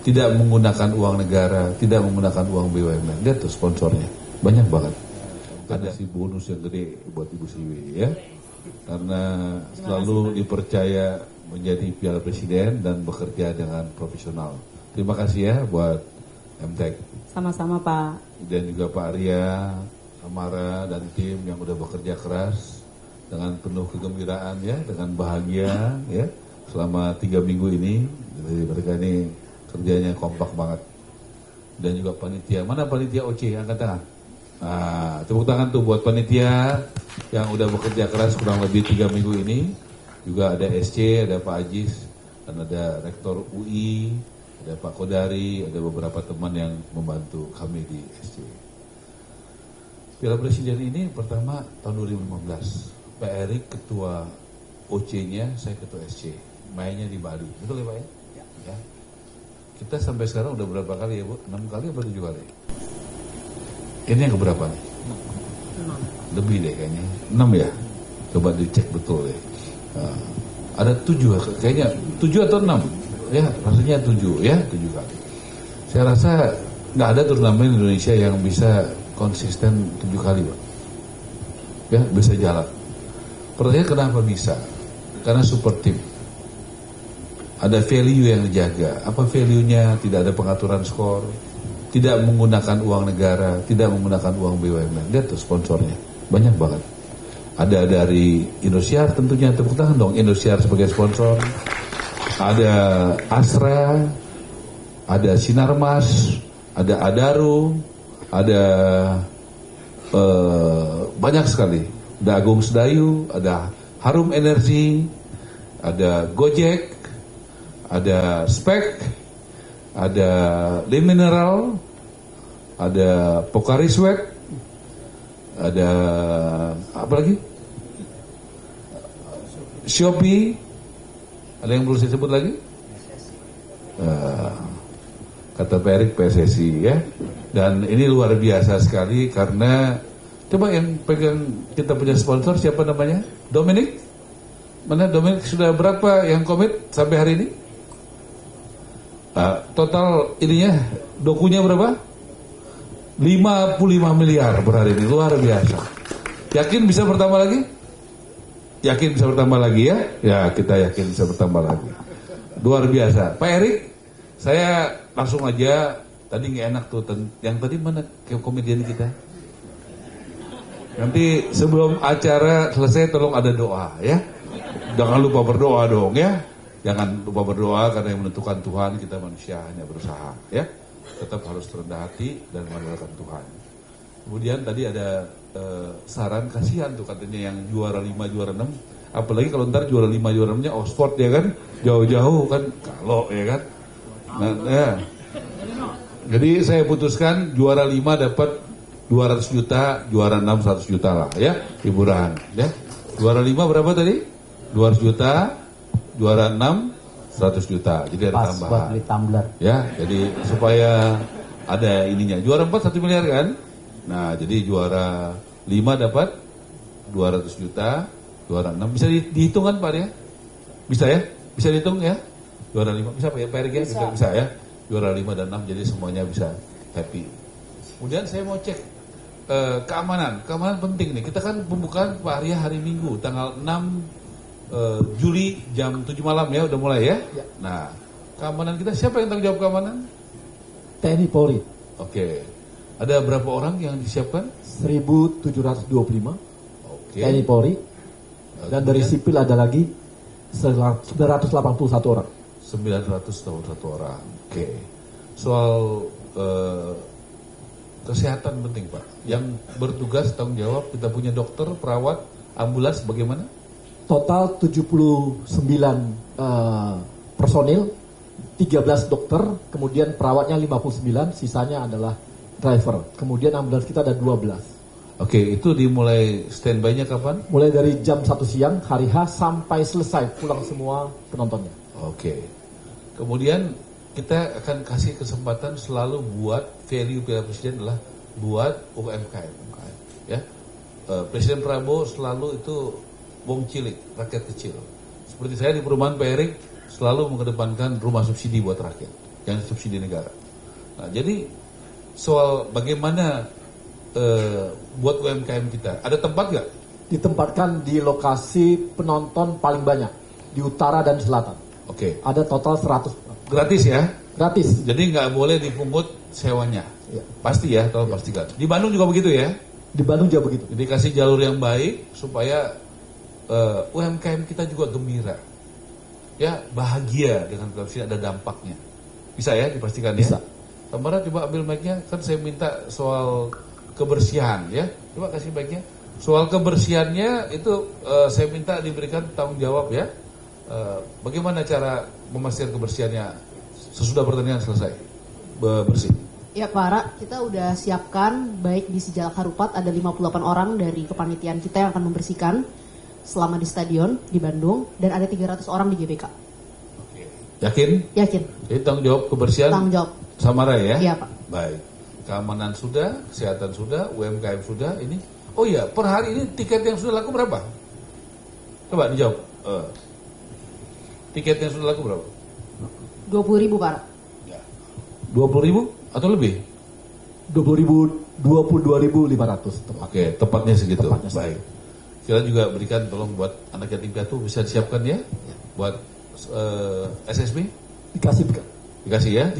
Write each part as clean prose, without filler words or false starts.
tidak menggunakan uang negara, tidak menggunakan uang BUMN. Lihat tuh sponsornya, banyak banget. Ada si bonus yang gede buat Ibu Siwi ya, karena selalu dipercaya menjadi Piala Presiden dan bekerja dengan profesional. Terima kasih ya buat MTEK. Sama-sama Pak. Dan juga Pak Arya, Amara dan tim yang udah bekerja keras dengan penuh kegembiraan ya, dengan bahagia ya selama 3 minggu ini. Jadi mereka ini kerjanya kompak banget. Dan juga panitia, mana panitia OC angkat tangan? Nah, tepuk tangan tuh buat panitia yang udah bekerja keras kurang lebih 3 minggu ini. Juga ada SC, ada Pak Ajis, dan ada Rektor UI, ada Pak Kodari, ada beberapa teman yang membantu kami di SC. Piala Presiden ini pertama tahun 2015. Pak Erik ketua OC-nya, saya ketua SC. Mainnya di Bali, betul ya Pak ya? Ya. Kita sampai sekarang udah berapa kali ya Bu? 6 kali atau 7 kali? Ini yang keberapa nih? 6. Lebih deh kayaknya. 6 ya? Coba dicek betul ya. Nah, ada 7 kayaknya. 7 atau 6? Ya, rasanya 7 ya, 7 kali. Saya rasa nggak ada turnamen Indonesia yang bisa konsisten 7 kali Pak. Ya, bisa jalan. Pertanyaan kenapa bisa? Karena super team. Ada value yang dijaga. Apa value-nya? Tidak ada pengaturan skor, tidak menggunakan uang negara, tidak menggunakan uang BUMN. Lihat tuh sponsornya, banyak banget. Ada dari Indosiar tentunya, tepuk tangan dong Indosiar sebagai sponsor. Ada Astra, ada Sinarmas, ada Adaro, ada banyak sekali. Ada Agung Sedayu, ada Harum Energi, ada Gojek, ada Spek, ada Le Mineral, ada Pocari Sweat, ada apa lagi? Shopee, ada yang perlu saya sebut lagi? Kata Pak Erik PSSI ya. Dan ini luar biasa sekali karena coba yang pegang kita punya sponsor siapa namanya? Dominic? Mana Dominic sudah berapa yang komit sampai hari ini? Total ininya dokunya berapa? 55 miliar per hari ini, luar biasa. Yakin bisa bertambah lagi? Yakin bisa bertambah lagi ya? Ya kita yakin bisa bertambah lagi. Luar biasa. Pak Erik, saya langsung aja, tadi nggak enak tuh, yang tadi mana komedian kita? Nanti sebelum acara selesai tolong ada doa ya. Jangan lupa berdoa dong ya. Jangan lupa berdoa karena yang menentukan Tuhan, kita manusia hanya berusaha ya. Tetap harus rendah hati dan mengandalkan Tuhan. Kemudian tadi ada saran, kasihan tuh katanya yang juara 5, juara 6. Apalagi kalau ntar juara 5, juara 6-nya Oxford ya kan. Jauh-jauh kan kalau ya kan. Nah, ya. Jadi saya putuskan juara 5 dapat 200 juta, juara 6 100 juta lah ya, hiburan ya. Juara 5 berapa tadi? 200 juta, juara 6 100 juta. Jadi ada tambahan. Buat beli tumbler. Ya, jadi supaya ada ininya. Juara 4 1 miliar kan? Nah, jadi juara 5 dapat 200 juta, juara 6 bisa dihitung kan Pak ya? Bisa ya? Bisa dihitung ya? Juara 5 bisa Pak ya? Pak Erik ya? Bisa ya? Juara 5 dan 6 jadi semuanya bisa happy. Kemudian saya mau cek keamanan penting nih. Kita kan pembukaan Pak Arya hari Minggu tanggal 6 Juli jam 7 malam ya, udah mulai ya? Ya. Nah, keamanan kita siapa yang tanggung jawab keamanan? TNI Polri. Oke. Ada berapa orang yang disiapkan? 1.725. Oke. TNI Polri. Dan dari sipil ada lagi 981 orang. 981 orang. Oke. Soal kesehatan penting Pak. Yang bertugas tanggung jawab kita punya dokter, perawat, ambulans bagaimana? Total 79 personil, 13 dokter, kemudian perawatnya 59, sisanya adalah driver. Kemudian ambulans kita ada 12. Oke, itu dimulai standby-nya kapan? Mulai dari jam 1 siang hari H sampai selesai pulang semua penontonnya. Oke. Kemudian kita akan kasih kesempatan selalu buat value Piala Presiden adalah buat UMKM. Ya. Presiden Prabowo selalu itu wong cilik, rakyat kecil. Seperti saya di perumahan Pak Erik selalu mengedepankan rumah subsidi buat rakyat. yang subsidi negara. Nah, jadi soal bagaimana buat UMKM kita, ada tempat nggak? Ditempatkan di lokasi penonton paling banyak di utara dan selatan. Oke. Ada total 100. Gratis ya? Gratis. Jadi nggak boleh dipungut sewanya. Ya. Pasti ya, tolong pastikan. Di Bandung juga begitu ya? Di Bandung juga begitu. Jadi kasih jalur yang baik supaya UMKM kita juga gembira. Ya, bahagia dengan televisi, ada dampaknya. Bisa ya dipastikan ya? Bisa. Tamara coba ambil mic-nya, kan saya minta soal kebersihan ya. Coba kasih mic-nya. Soal kebersihannya itu saya minta diberikan tanggung jawab ya. Bagaimana cara memastikan kebersihannya sesudah pertandingan selesai bersih? Ya Pak Ara, kita udah siapkan baik di Sijalak Harupat ada 58 orang dari kepanitiaan kita yang akan membersihkan selama di stadion di Bandung dan ada 300 orang di GBK. Oke. Yakin? Yakin. Jadi tanggung jawab kebersihan Tanggung jawab. Samara ya? Iya Pak. Baik. Keamanan sudah, kesehatan sudah, UMKM sudah. Ini. Oh iya, per hari ini tiket yang sudah laku berapa? Coba dijawab. Tiket yang sudah laku berapa? 20.000 Pak Ara. 20.000 atau lebih? 22.500 tepat. Oke, tepatnya segitu. Tepatnya segitu. Baik. Kita juga berikan tolong buat anak yatim piatu bisa disiapkan ya. Buat SSB Dikasih dikasih ya?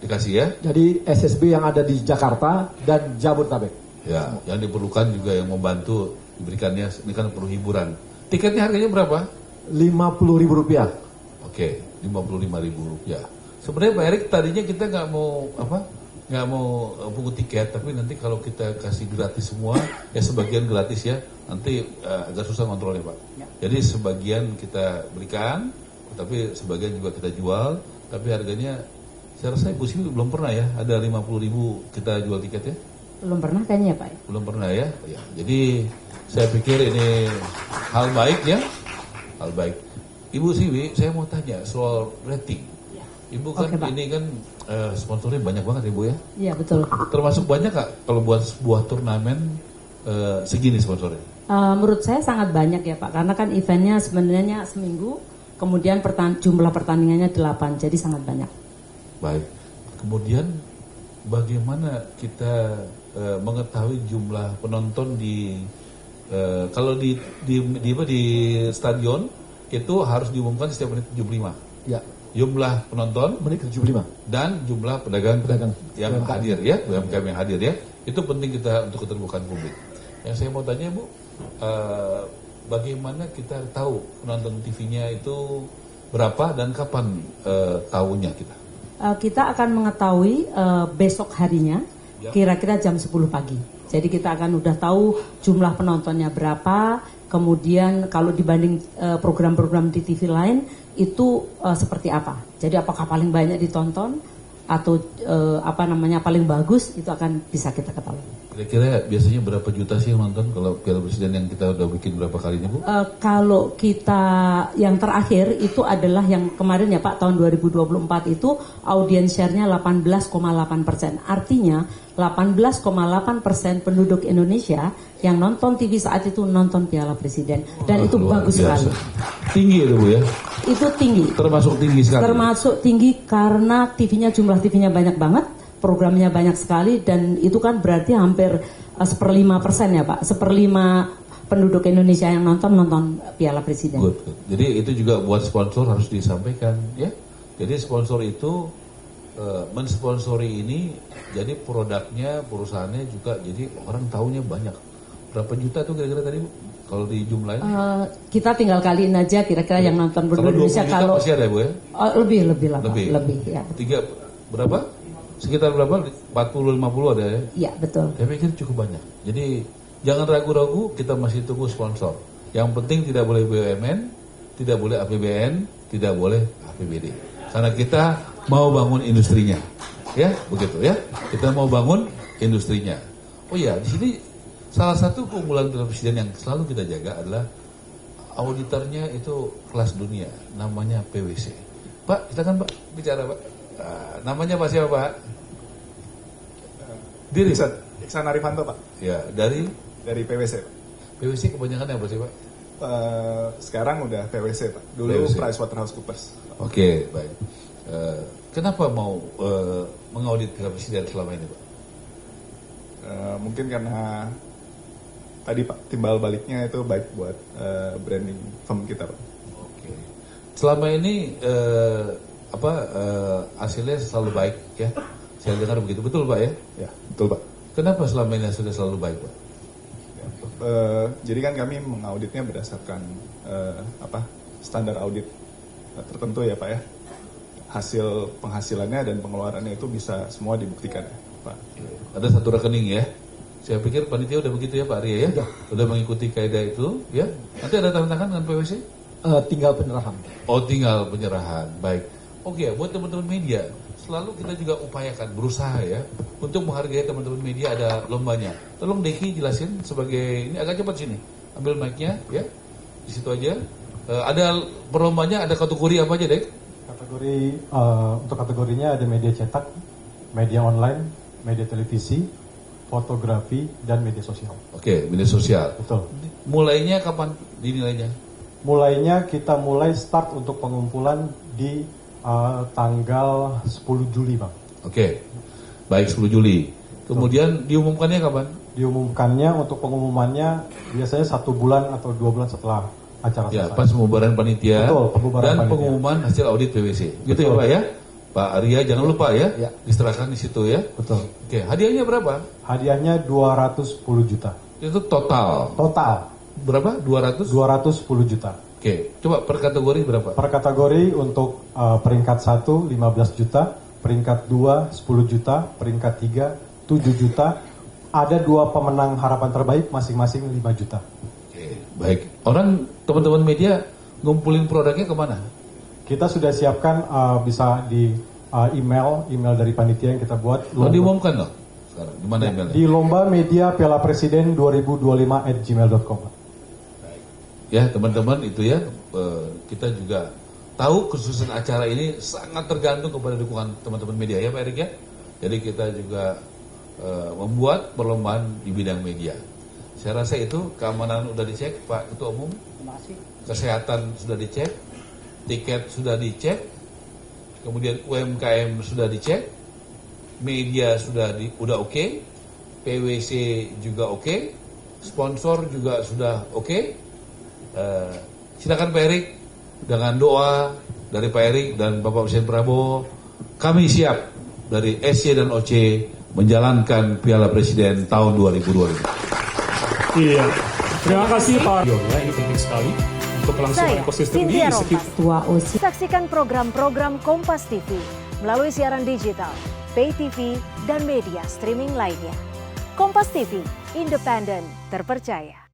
Dikasih ya. Jadi SSB yang ada di Jakarta dan Jabodetabek. Ya, yang diperlukan juga yang membantu diberikannya. Ini kan perlu hiburan. Tiketnya harganya berapa? Rp50.000. Oke, Rp55.000. Sebenarnya Pak Erik tadinya kita nggak mau pungut tiket, tapi nanti kalau kita kasih gratis semua, ya sebagian gratis ya, nanti agak susah kontrolnya Pak. Jadi sebagian kita berikan, tapi sebagian juga kita jual, tapi harganya saya rasa Ibu Siwi belum pernah ya, ada 50.000 kita jual tiket ya? Belum pernah kayaknya Pak. Belum pernah ya? Ya. Jadi saya pikir ini hal baik ya, hal baik. Ibu Siwi, saya mau tanya soal rating. Ibu kan Oke, ini kan sponsornya banyak banget Ibu ya? Iya betul. Termasuk banyak Kak kalau buat sebuah turnamen segini sponsornya? Menurut saya sangat banyak ya Pak, karena kan eventnya sebenarnya seminggu, kemudian jumlah pertandingannya 8, jadi sangat banyak. Baik. Kemudian bagaimana kita mengetahui jumlah penonton di kalau di stadion itu harus diumumkan setiap menit 75. Ya. Jumlah penonton Menit 75. dan jumlah pedagang yang UMKM. hadir ya, UMKM yang hadir ya, itu penting kita untuk keterbukaan publik. Yang saya mau tanya Bu, bagaimana kita tahu penonton TV-nya itu berapa dan kapan tahunya kita? Kita akan mengetahui besok harinya, Ya. kira-kira jam 10 pagi. Jadi kita akan udah tahu jumlah penontonnya berapa, kemudian kalau dibanding program-program di TV lain, itu seperti apa. Jadi apakah paling banyak ditonton, atau paling bagus, itu akan bisa kita ketahui. Kira-kira biasanya berapa juta sih yang nonton kalau Piala Presiden yang kita udah bikin berapa kalinya Bu? Kalau kita yang terakhir itu adalah yang kemarin ya Pak, tahun 2024 itu audience share-nya 18,8%. Artinya 18,8% penduduk Indonesia yang nonton TV saat itu nonton Piala Presiden. Dan itu bagus biasa. sekali. Tinggi itu Bu ya? Itu tinggi. Termasuk tinggi sekali. Termasuk tinggi karena jumlah TV-nya banyak banget, programnya banyak sekali, dan itu kan berarti hampir 1/5% ya Pak, 1/5 penduduk Indonesia yang nonton Piala Presiden. Good. Jadi itu juga buat sponsor harus disampaikan ya. Jadi sponsor itu mensponsori ini, jadi produknya perusahaannya juga, jadi orang tahunya banyak. Berapa juta tuh kira-kira tadi Bu? Kalau dijumlahin? Kita tinggal kaliin aja kira-kira yang nonton penduduk Indonesia kalau masih ada ya Bu ya? Lebih lah Pak. Lebih ya. Berapa? Sekitar berapa? 40-50 ada ya? Iya betul. Saya pikir cukup banyak. Jadi jangan ragu-ragu, kita masih tunggu sponsor. Yang penting tidak boleh BUMN, tidak boleh APBN, tidak boleh APBD. Karena kita mau bangun industrinya. Ya, begitu ya. Kita mau bangun industrinya. Oh iya, di sini salah satu keunggulan Presiden yang selalu kita jaga adalah auditornya itu kelas dunia, namanya PwC. Pak, silakan Pak bicara Pak. Namanya Pak siapa Pak? Diri Iksan Arifanto Pak. Ya, dari PwC Pak. PwC kebanyakan apa sih Pak? Sekarang udah PwC Pak. Dulu PwC. PricewaterhouseCoopers. Oke, baik. Kenapa mau mengaudit Piala Presiden selama ini, Pak? Mungkin karena tadi Pak, timbal baliknya itu baik buat branding firm kita Pak. Oke. Selama ini hasilnya selalu baik ya? Saya dengar begitu, betul Pak ya? Ya, betul Pak. Kenapa selama ini hasilnya selalu baik, Pak? Jadi kan kami mengauditnya berdasarkan standar audit tertentu ya Pak ya. Hasil penghasilannya dan pengeluarannya itu bisa semua dibuktikan ya Pak. Ada satu rekening ya? Saya pikir panitia udah begitu ya Pak Arya ya? Udah mengikuti kaidah itu ya? Nanti ada tanda tangan dengan PwC? Tinggal penyerahan. Oh, tinggal penyerahan. Baik. Oke, buat teman-teman media, selalu kita juga upayakan, berusaha ya, untuk menghargai teman-teman media, ada lombanya. Tolong Deki jelasin sebagai, ini agak cepat sini, ambil mic-nya ya, di situ aja. Ada perlombanya, ada kategori apa aja, Dek? Untuk kategorinya ada media cetak, media online, media televisi, fotografi, dan media sosial. Oke, media sosial. Betul. Mulainya kapan dinilainya? Mulainya kita mulai start untuk pengumpulan di tanggal 10 Juli, Bang. Oke, baik 10 Juli. Kemudian diumumkannya kapan? Diumumkannya untuk pengumumannya biasanya 1 bulan atau 2 bulan setelah acara Ya, selesai. pas pembubaran panitia. Betul, pembubaran dan panitia. pengumuman hasil audit PwC. Gitu ya Betul. Pak ya? Pak Arya jangan lupa ya, Ya. diserahkan di situ ya. Betul. Oke, hadiahnya berapa? Hadiahnya 210 juta. Itu total. Total Berapa? 200? 210 juta. Oke, coba per kategori berapa? Per kategori untuk peringkat 1 15 juta, peringkat 2 10 juta, peringkat 3 7 juta. Ada 2 pemenang harapan terbaik masing-masing 5 juta. Oke, baik. Orang teman-teman media ngumpulin produknya kemana? Kita sudah siapkan bisa di email dari panitia yang kita buat. Mau diumumkan loh sekarang. Gimana emailnya? Di lomba media Piala Presiden 2025@gmail.com. Ya teman-teman itu ya, kita juga tahu kesuksesan acara ini sangat tergantung kepada dukungan teman-teman media ya Pak Erik ya. Jadi kita juga membuat perlombaan di bidang media. Saya rasa itu keamanan sudah dicek Pak Ketua Umum, kesehatan sudah dicek, tiket sudah dicek, kemudian UMKM sudah dicek, media sudah oke, PwC juga oke, sponsor juga sudah oke. Silakan Pak Erik dengan doa dari Pak Erik dan Bapak Presiden Prabowo, kami siap dari SC dan OC menjalankan Piala Presiden tahun 2020. Iya, terima kasih Pak. Ini penting sekali untuk kelangsungan Saya, ekosistem di Cynthia sekitar. Rompas. Ketua OSI. Saksikan program-program Kompas TV melalui siaran digital, pay TV, dan media streaming lainnya. Kompas TV, independen, terpercaya.